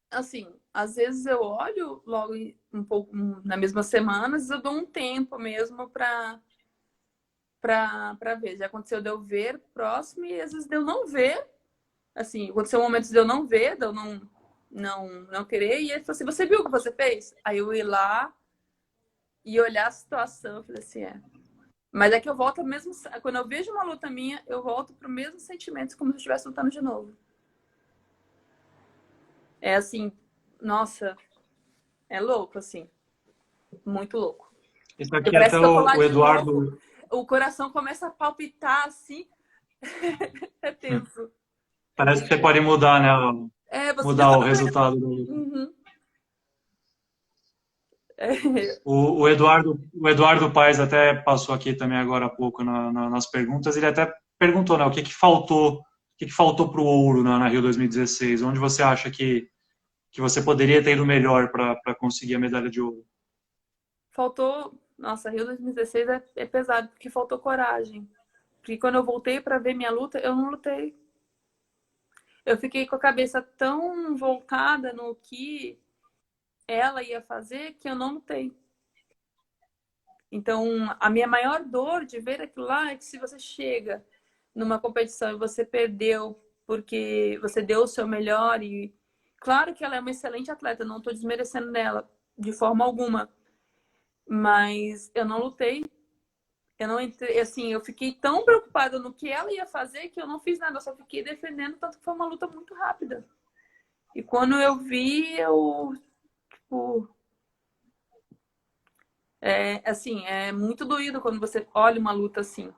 Assim, às vezes eu olho logo um pouco na mesma semana, às vezes eu dou um tempo mesmo para ver. Já aconteceu de eu ver próximo e às vezes de eu não ver. Assim, aconteceu momentos de eu não ver, de eu não querer. E ele falou assim, você viu o que você fez? Aí eu ir lá e olhar a situação. Eu falei assim, Mas é que eu volto ao mesmo. Quando eu vejo uma luta minha, eu volto para o mesmo sentimento, como se eu estivesse lutando de novo. É assim, nossa, é louco, assim. Muito louco. Isso aqui Parece até que eu tô lá o de novo, Eduardo. o coração começa a palpitar, assim. É tenso. Parece que você pode mudar, né? É, você já Mudar tá o no meio. resultado do. Uhum. É. O Eduardo Paes até passou aqui também agora há pouco nas perguntas. Ele até perguntou, né, o que faltou para o ouro na Rio 2016? Onde você acha que você poderia ter ido melhor para conseguir a medalha de ouro? Faltou. Nossa, Rio 2016 é pesado, porque faltou coragem. Porque quando eu voltei para ver minha luta, eu não lutei. Eu fiquei com a cabeça tão voltada no que ela ia fazer que eu não lutei. Então, a minha maior dor de ver aquilo lá é que se você chega numa competição e você perdeu porque você deu o seu melhor e claro que ela é uma excelente atleta, não estou desmerecendo nela de forma alguma, mas eu não lutei. Eu não entrei, assim, eu fiquei tão preocupada no que ela ia fazer que eu não fiz nada, eu só fiquei defendendo, tanto que foi uma luta muito rápida. E quando eu vi, eu, tipo, assim, é muito doído quando você olha uma luta assim.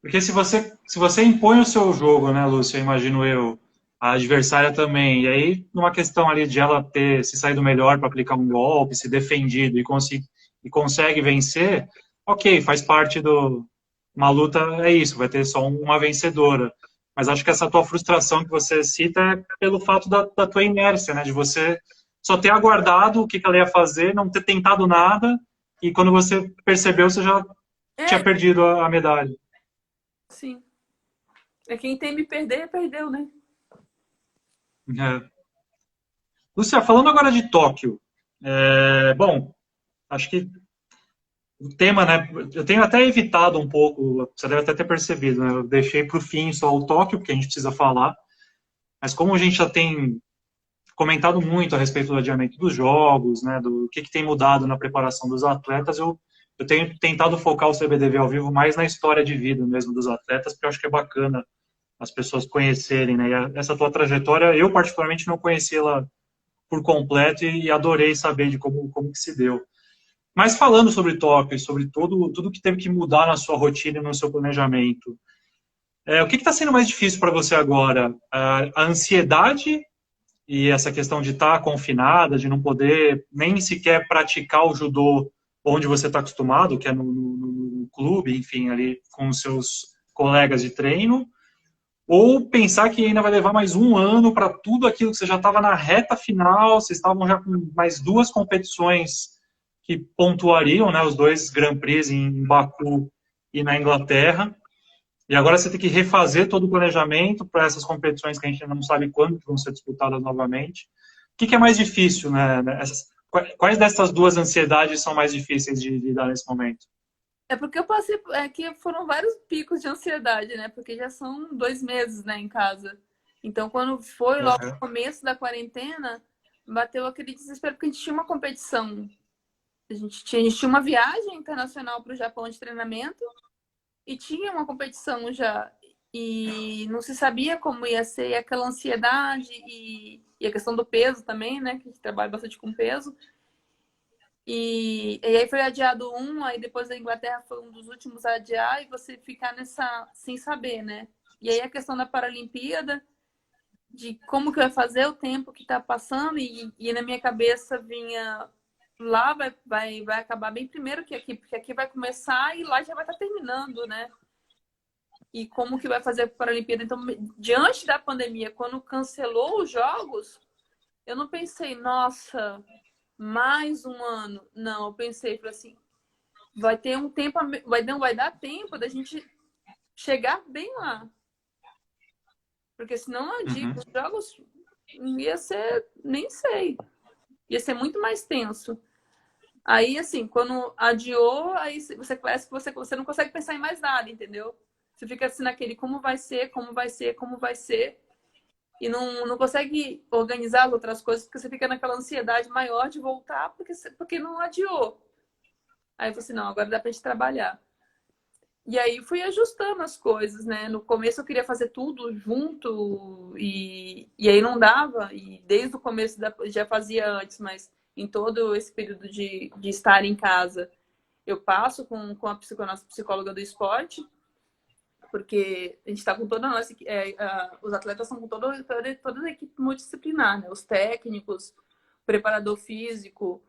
Porque se você impõe o seu jogo, né, Lúcia, imagino eu, a adversária também, e aí numa questão ali de ela ter se saído melhor para aplicar um golpe, se defendido e consegue vencer, ok, faz parte do. Uma luta é isso, vai ter só uma vencedora. Mas acho que essa tua frustração que você cita é pelo fato da tua inércia, né, de você só ter aguardado o que ela ia fazer, não ter tentado nada, e quando você percebeu, você já tinha É, perdido a medalha. sim. É quem tem me perder, perdeu, né? É. Lúcia, falando agora de Tóquio, bom, acho que o tema, né, eu tenho até evitado um pouco, você deve até ter percebido, né, eu deixei para o fim só o Tóquio, porque a gente precisa falar, mas como a gente já tem comentado muito a respeito do adiamento dos jogos, né, do que tem mudado na preparação dos atletas, eu tenho tentado focar o CBDV ao vivo mais na história de vida mesmo dos atletas, porque eu acho que é bacana as pessoas conhecerem, né, e essa tua trajetória, eu particularmente não conhecia ela por completo e adorei saber de como que se deu. Mas falando sobre Tóquio e sobre tudo que teve que mudar na sua rotina e no seu planejamento, o que está sendo mais difícil para você agora? A ansiedade e essa questão de estar confinada, de não poder nem sequer praticar o judô onde você está acostumado, que é no clube, enfim, ali com os seus colegas de treino, ou pensar que ainda vai levar mais um ano para tudo aquilo que você já estava na reta final, vocês estavam já com mais duas competições que pontuariam, né, os dois Grand Prix em Baku e na Inglaterra, e agora você tem que refazer todo o planejamento para essas competições que a gente ainda não sabe quando vão ser disputadas novamente. O que é mais difícil, né? Quais dessas duas ansiedades são mais difíceis de lidar nesse momento? É porque eu passei, que foram vários picos de ansiedade, né? Porque já são 2 meses, né, em casa. Então, quando foi logo no Uhum. começo da quarentena, bateu aquele desespero, porque a gente tinha uma competição. A gente tinha uma viagem internacional para o Japão de treinamento e tinha uma competição já. E não se sabia como ia ser, e aquela ansiedade e a questão do peso também, né? Que a gente trabalha bastante com peso. E aí foi adiado um, aí depois a Inglaterra foi um dos últimos a adiar, e você ficar nessa sem saber, né? E aí a questão da Paralimpíada, de como que vai fazer o tempo que tá passando, e na minha cabeça vinha lá vai acabar bem primeiro que aqui, porque aqui vai começar e lá já vai estar terminando, né? E como que vai fazer a Paralimpíada? Então, diante da pandemia, quando cancelou os jogos, eu não pensei, nossa, mais um ano. Não, eu pensei, falei assim, vai ter um tempo, vai dar tempo da gente chegar bem lá. Porque senão a dica, Uhum. os jogos ia ser, nem sei, ia ser muito mais tenso. Aí, assim, quando adiou, aí você parece que você não consegue pensar em mais nada, entendeu? Você fica assim naquele como vai ser, como vai ser, como vai ser. E não consegue organizar as outras coisas, porque você fica naquela ansiedade maior de voltar, porque não adiou. Aí eu falei assim, não, agora dá pra gente trabalhar. E aí fui ajustando as coisas, né? No começo eu queria fazer tudo junto e aí não dava. E desde o começo já fazia antes, mas em todo esse período de estar em casa, eu passo com a nossa psicóloga do esporte, porque a gente está com toda a nossa... os atletas estão com toda a equipe multidisciplinar, né? Os técnicos, preparador físico,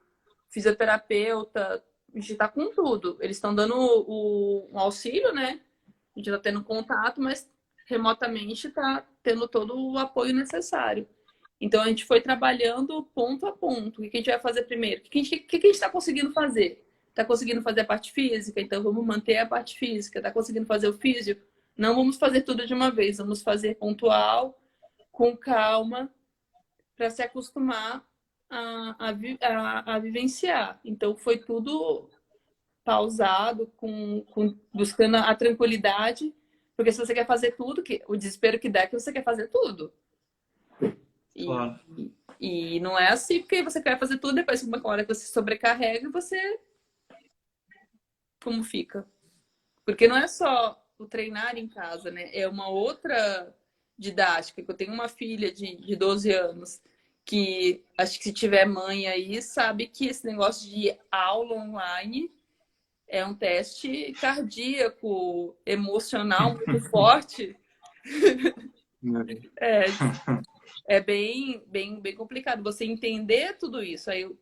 fisioterapeuta, a gente está com tudo. Eles estão dando um auxílio, né? A gente está tendo contato, mas remotamente está tendo todo o apoio necessário. Então, a gente foi trabalhando ponto a ponto. O que a gente vai fazer primeiro? O que a gente está conseguindo fazer? Está conseguindo fazer a parte física? Então, vamos manter a parte física. Está conseguindo fazer o físico? Não vamos fazer tudo de uma vez. Vamos fazer pontual, com calma, para se acostumar a vivenciar. Então, foi tudo pausado, buscando a tranquilidade, porque se você quer fazer tudo, o desespero que dá é que você quer fazer tudo. Claro. E não é assim, porque você quer fazer tudo, depois uma hora que você sobrecarrega, você... Como fica? Porque não é só o treinar em casa, né? É uma outra didática. Eu tenho uma filha de 12 anos que acho que se tiver mãe aí, sabe que esse negócio de aula online é um teste cardíaco, emocional muito forte. É bem complicado você entender tudo isso. Aí eu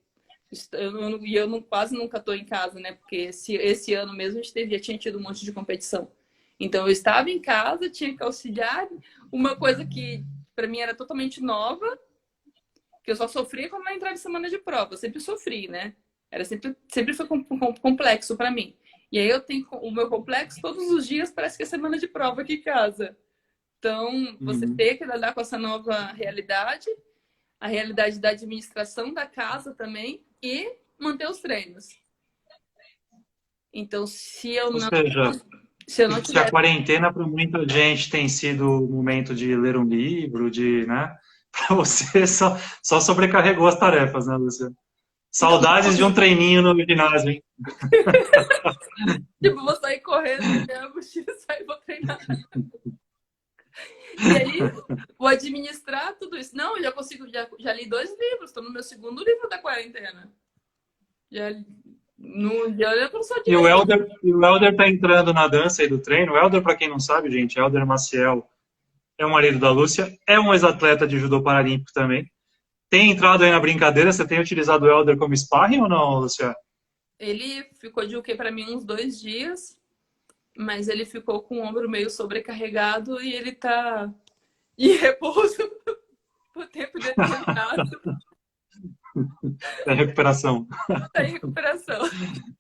quase nunca estou em casa, né? Porque esse ano mesmo já tinha tido um monte de competição. Então eu estava em casa, tinha que auxiliar. Uma coisa que para mim era totalmente nova, que eu só sofria quando eu entrava em semana de prova. Eu sempre sofri, né? Sempre foi complexo para mim. E aí eu tenho o meu complexo todos os dias, parece que é semana de prova aqui em casa. Então, você ter que lidar com essa nova realidade, a realidade da administração da casa também e manter os treinos. Então, se a a quarentena para muita gente tem sido o momento de ler um livro, né? Para você só sobrecarregou as tarefas, né, Lúcia? Saudades de um treininho no ginásio, hein? Tipo, vou sair correndo, pegar a mochila e sair, vou treinar. E aí, vou administrar tudo isso. Não, eu já consigo, já li 2 livros, estou no meu 2º livro da quarentena. Já eu não sou E o Helder tá entrando na dança aí do treino. O Helder, para quem não sabe, gente, Helder Maciel é o marido da Lúcia, é um ex-atleta de judô paralímpico também. Tem entrado aí na brincadeira, você tem utilizado o Helder como sparring ou não, Lúcia? Ele ficou de UK para mim uns 2 dias, mas ele ficou com o ombro meio sobrecarregado e ele tá em repouso por tempo determinado. É recuperação. Tá em recuperação.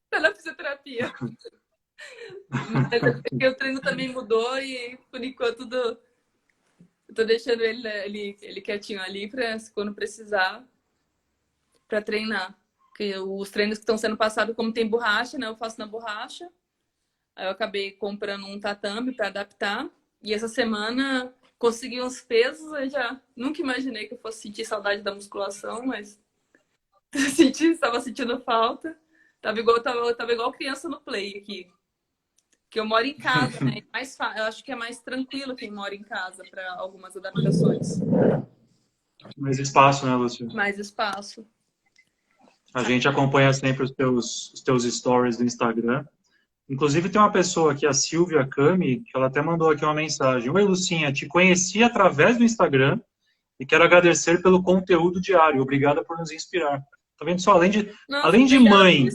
Tá na fisioterapia. Mas é porque o treino também mudou e, por enquanto, eu tô deixando ele quietinho ali para quando precisar, para treinar. Porque os treinos que estão sendo passados, como tem borracha, né? Eu faço na borracha. Aí eu acabei comprando um tatame para adaptar. E essa semana consegui uns pesos. Eu já nunca imaginei que eu fosse sentir saudade da musculação, mas estava sentindo falta. Tava igual criança no play aqui. Que eu moro em casa, né? Eu acho que é mais tranquilo quem mora em casa para algumas adaptações. Mais espaço, né, Lúcia? Mais espaço. A gente acompanha sempre os teus stories do Instagram. Inclusive, tem uma pessoa aqui, a Silvia Cami, que ela até mandou aqui uma mensagem. Oi, Lucinha, te conheci através do Instagram e quero agradecer pelo conteúdo diário. Obrigada por nos inspirar. Tá vendo só? Além de mãe,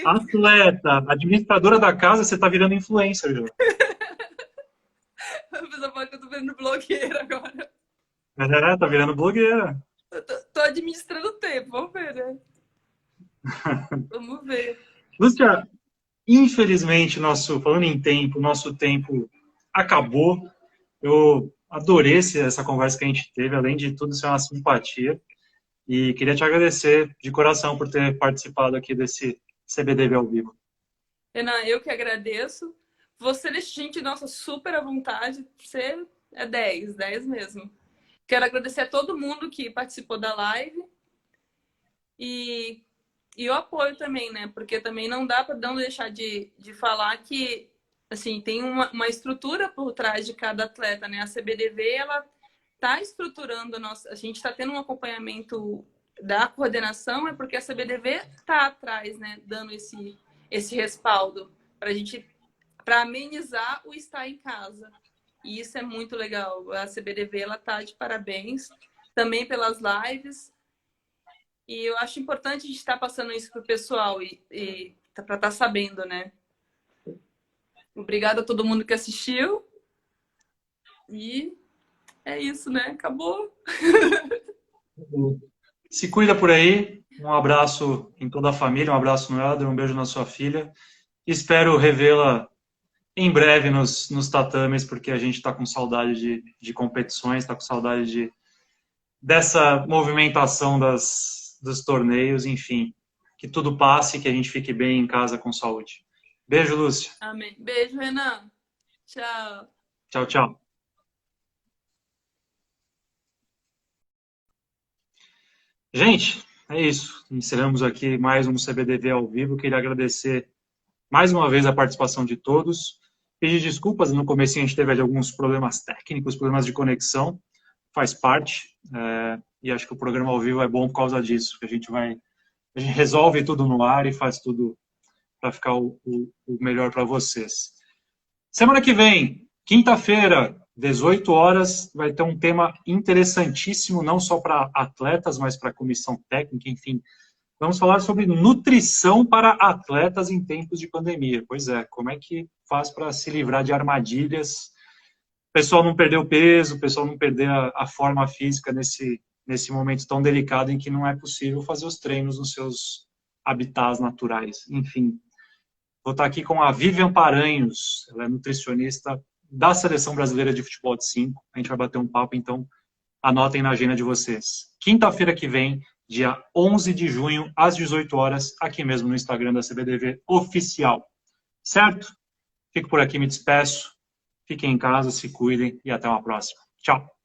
atleta, administradora da casa, você tá virando influencer, já. A pessoa fala que eu tô virando blogueira agora. Tá virando blogueira. Eu tô administrando o tempo, vamos ver, né? Vamos ver. Lúcia, infelizmente, falando em tempo, nosso tempo acabou. Eu adorei essa conversa que a gente teve, além de tudo, isso é uma simpatia. E queria te agradecer de coração por ter participado aqui desse CBDV ao vivo. Renan, eu que agradeço. Você deixa a gente, nossa, super à vontade. Você é 10 mesmo. Quero agradecer a todo mundo que participou da live. E E o apoio também, né? Porque também não dá para não deixar de falar que assim, tem uma estrutura por trás de cada atleta, né? A CBDV, ela está estruturando a gente está tendo um acompanhamento da coordenação, é porque a CBDV está atrás, né? Dando esse respaldo para a gente, para amenizar o estar em casa. E isso é muito legal. A CBDV, ela tá de parabéns também pelas lives. E eu acho importante a gente estar passando isso pro pessoal e para estar sabendo, né? Obrigada a todo mundo que assistiu. E é isso, né? Acabou. Se cuida por aí. Um abraço em toda a família, um abraço no Helder, um beijo na sua filha. Espero revê-la em breve nos tatames, porque a gente está com saudade de competições, está com saudade dessa movimentação dos torneios, enfim. Que tudo passe e que a gente fique bem em casa com saúde. Beijo, Lúcia. Amém. Beijo, Renan. Tchau. Tchau, tchau. Gente, é isso. Encerramos aqui mais um CBDV ao vivo. Queria agradecer mais uma vez a participação de todos. Pedir desculpas, no começo a gente teve ali alguns problemas técnicos, problemas de conexão, faz parte. E acho que o programa ao vivo é bom por causa disso, que a gente resolve tudo no ar e faz tudo para ficar o melhor para vocês. Semana que vem, quinta-feira, 18 horas, vai ter um tema interessantíssimo, não só para atletas, mas para a comissão técnica, enfim. Vamos falar sobre nutrição para atletas em tempos de pandemia. Pois é, como é que faz para se livrar de armadilhas? O pessoal não perder o peso, o pessoal não perder a forma física nesse momento tão delicado em que não é possível fazer os treinos nos seus habitats naturais. Enfim, vou estar aqui com a Vivian Paranhos, ela é nutricionista da Seleção Brasileira de Futebol de 5. A gente vai bater um papo, então anotem na agenda de vocês. Quinta-feira que vem, dia 11 de junho, às 18 horas, aqui mesmo no Instagram da CBDV Oficial. Certo? Fico por aqui, me despeço. Fiquem em casa, se cuidem e até uma próxima. Tchau!